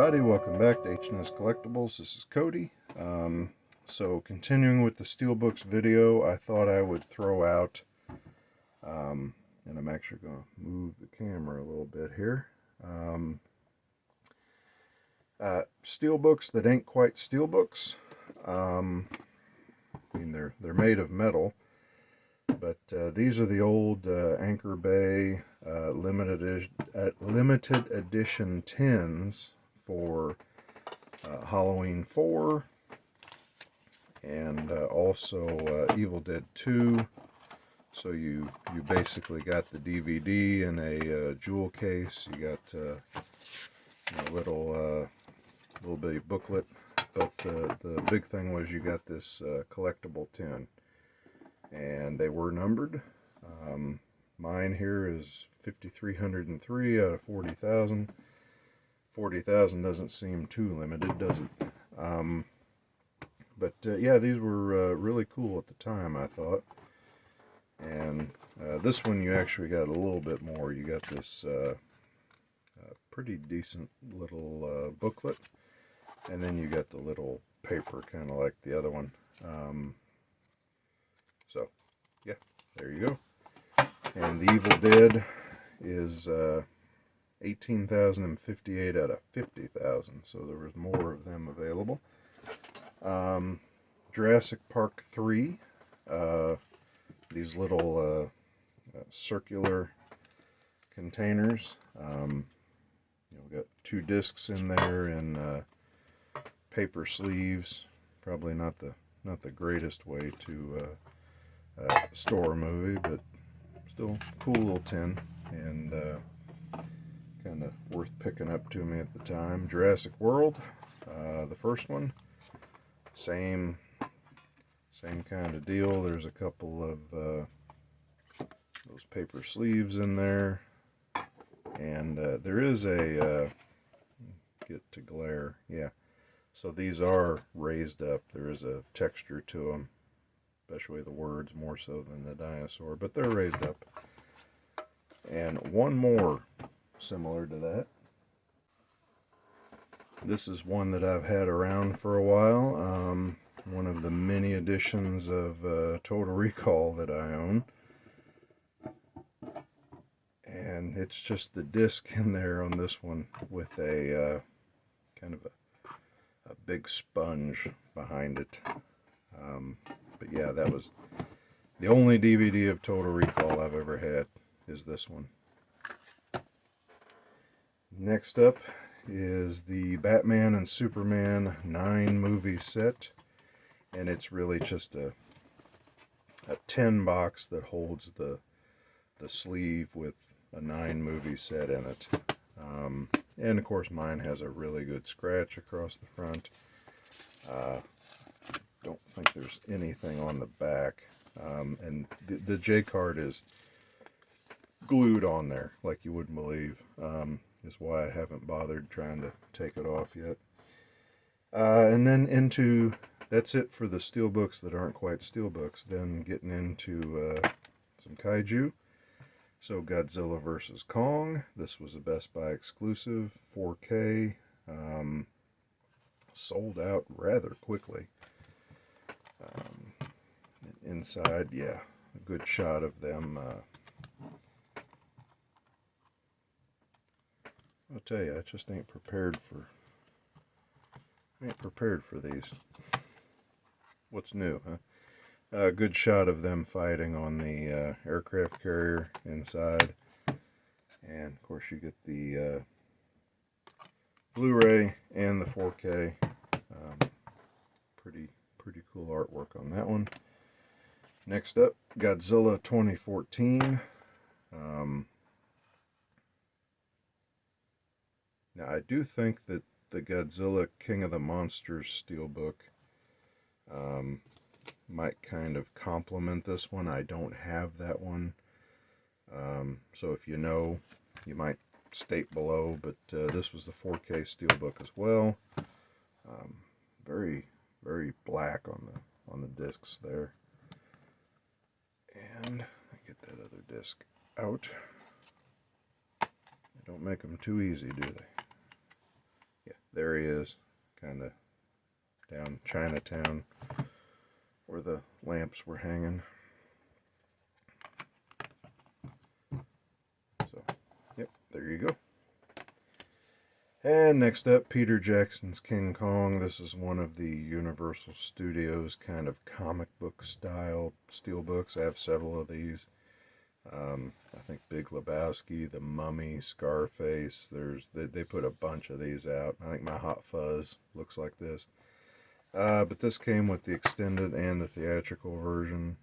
everybody, welcome back to H&S Collectibles. This is Cody. So continuing with the Steelbooks video, I thought I would throw out, and I'm actually going to move the camera a little bit here, Steelbooks that ain't quite Steelbooks. I mean, they're made of metal, but these are the old Anchor Bay limited edition tins for Halloween 4 and also Evil Dead 2. So you basically got the DVD in a jewel case. You got a little bitty booklet, but the big thing was you got this collectible tin, and they were numbered. Mine here is 5,303 out of 40,000. 40,000 doesn't seem too limited, does it? But yeah, these were really cool at the time, I thought. And this one you actually got a little bit more. You got this pretty decent little booklet, and then you got the little paper, kind of like the other one. So yeah, there you go. And the Evil Dead is 18,058 out of 50,000, so there was more of them available. Jurassic Park 3, these little circular containers. We've got 2 discs in there and paper sleeves. Probably not the greatest way to store a movie, but still cool little tin, and kind of worth picking up to me at the time. Jurassic World, the first one, same kind of deal. There's a couple of those paper sleeves in there, and there is a get to glare, yeah. So these are raised up. There is a texture to them, especially the words more so than the dinosaur, but they're raised up. And one more similar to that. This is one that I've had around for a while. One of the many editions of Total Recall that I own. And it's just the disc in there on this one with a kind of a big sponge behind it. But yeah, that was the only DVD of Total Recall I've ever had, is this one. Next up is the Batman and Superman 9 movie set, and it's really just a tin box that holds the sleeve with a 9 movie set in it. And of course mine has a really good scratch across the front. Don't think there's anything on the back, and the J card is glued on there like you wouldn't believe. Is why I haven't bothered trying to take it off yet. And then that's it for the Steelbooks that aren't quite Steelbooks. Then getting into some Kaiju. So Godzilla vs. Kong. This was a Best Buy exclusive, 4K. Sold out rather quickly. Inside, yeah, a good shot of them. I'll tell you, I just ain't prepared for these. What's new, huh? A good shot of them fighting on the aircraft carrier inside, and of course you get the Blu-ray and the 4K. Pretty cool artwork on that one. Next up, Godzilla 2014. Now, I do think that the Godzilla King of the Monsters Steelbook might kind of complement this one. I don't have that one. So if you know, you might state below, but this was the 4K Steelbook as well. Very, very black on the discs there. And I get that other disc out. They don't make them too easy, do they? Yeah, there he is, kind of down Chinatown where the lamps were hanging. So, yep, there you go. And next up, Peter Jackson's King Kong. This is one of the Universal Studios kind of comic book style steelbooks. I have several of these. I think Big Lebowski, The Mummy, Scarface. They put a bunch of these out. I think My Hot Fuzz looks like this. But this came with the extended and the theatrical version.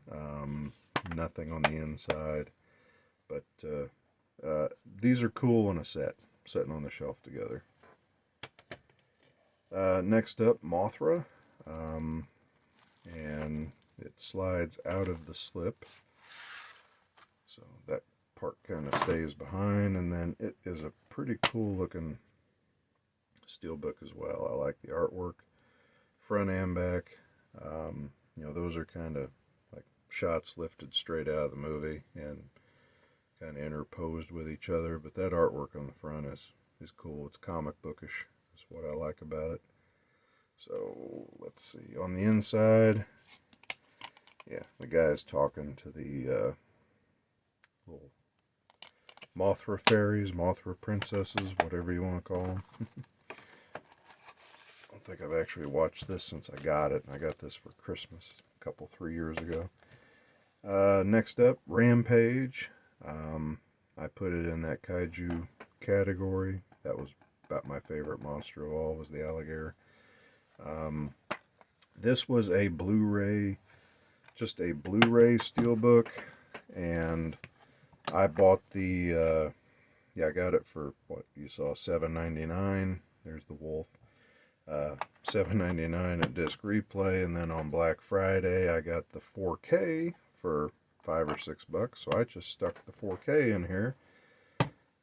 Nothing on the inside. But these are cool on a set, sitting on the shelf together. Next up, Mothra. And it slides out of the slip. So that part kind of stays behind, and then it is a pretty cool looking steelbook as well. I like the artwork, front and back. You know, those are kind of like shots lifted straight out of the movie and kind of interposed with each other, but that artwork on the front is cool. It's comic bookish. That's what I like about it. So let's see, on the inside, yeah, the guy's talking to the little Mothra fairies, Mothra princesses, whatever you want to call them. I don't think I've actually watched this since I got it. I got this for Christmas a couple, 3 years ago. Next up, Rampage. I put it in that Kaiju category. That was about my favorite monster of all, was the alligator. This was a Blu-ray, just a Blu-ray steelbook, and I bought the, I got it for, what you saw, $7.99. There's the wolf. $7.99 at Disc Replay, and then on Black Friday I got the 4K for $5 or $6. So I just stuck the 4K in here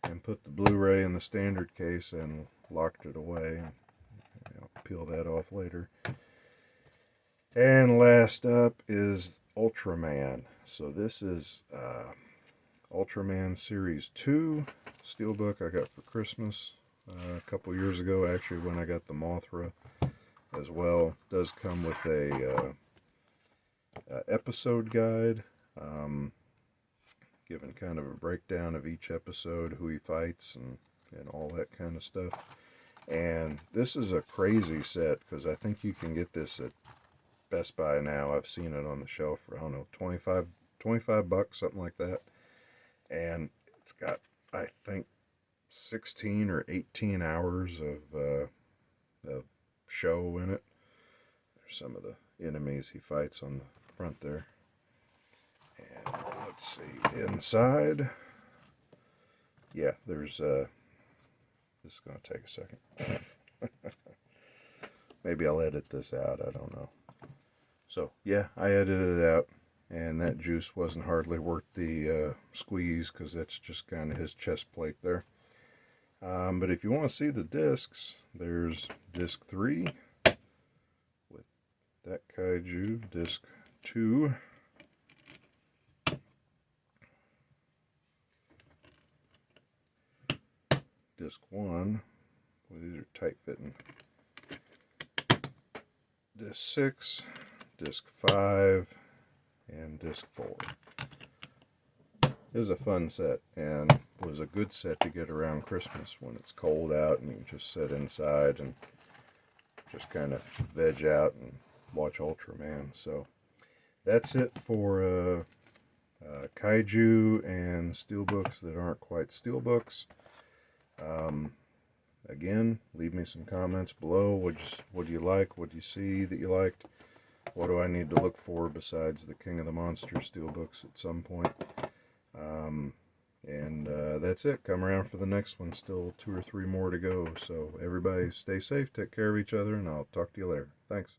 and put the Blu-ray in the standard case and locked it away. I'll peel that off later. And last up is Ultraman. So this is Ultraman Series 2 steelbook I got for Christmas a couple years ago, actually, when I got the Mothra as well. It does come with a episode guide, giving kind of a breakdown of each episode, who he fights, and all that kind of stuff. And this is a crazy set, because I think you can get this at Best Buy now. I've seen it on the shelf for, I don't know, $25, something like that. And it's got, I think, 16 or 18 hours of show in it. There's some of the enemies he fights on the front there. And let's see, inside, yeah, there's this is going to take a second. Maybe I'll edit this out, I don't know. So yeah, I edited it out, and that juice wasn't hardly worth the squeeze, because that's just kind of his chest plate there. But if you want to see the discs, there's disc 3 with that Kaiju, disc 2, disc 1, boy, these are tight fitting, disc 6, disc 5, and disc 4. It was a fun set, and was a good set to get around Christmas when it's cold out and you can just sit inside and just kind of veg out and watch Ultraman. So that's it for Kaiju and steelbooks that aren't quite steelbooks. Again, leave me some comments below. What do you like? What do you see that you liked? What do I need to look for besides the King of the Monsters steelbooks at some point? And that's it. Come around for the next one. Still 2 or 3 more to go. So everybody stay safe, take care of each other, and I'll talk to you later. Thanks.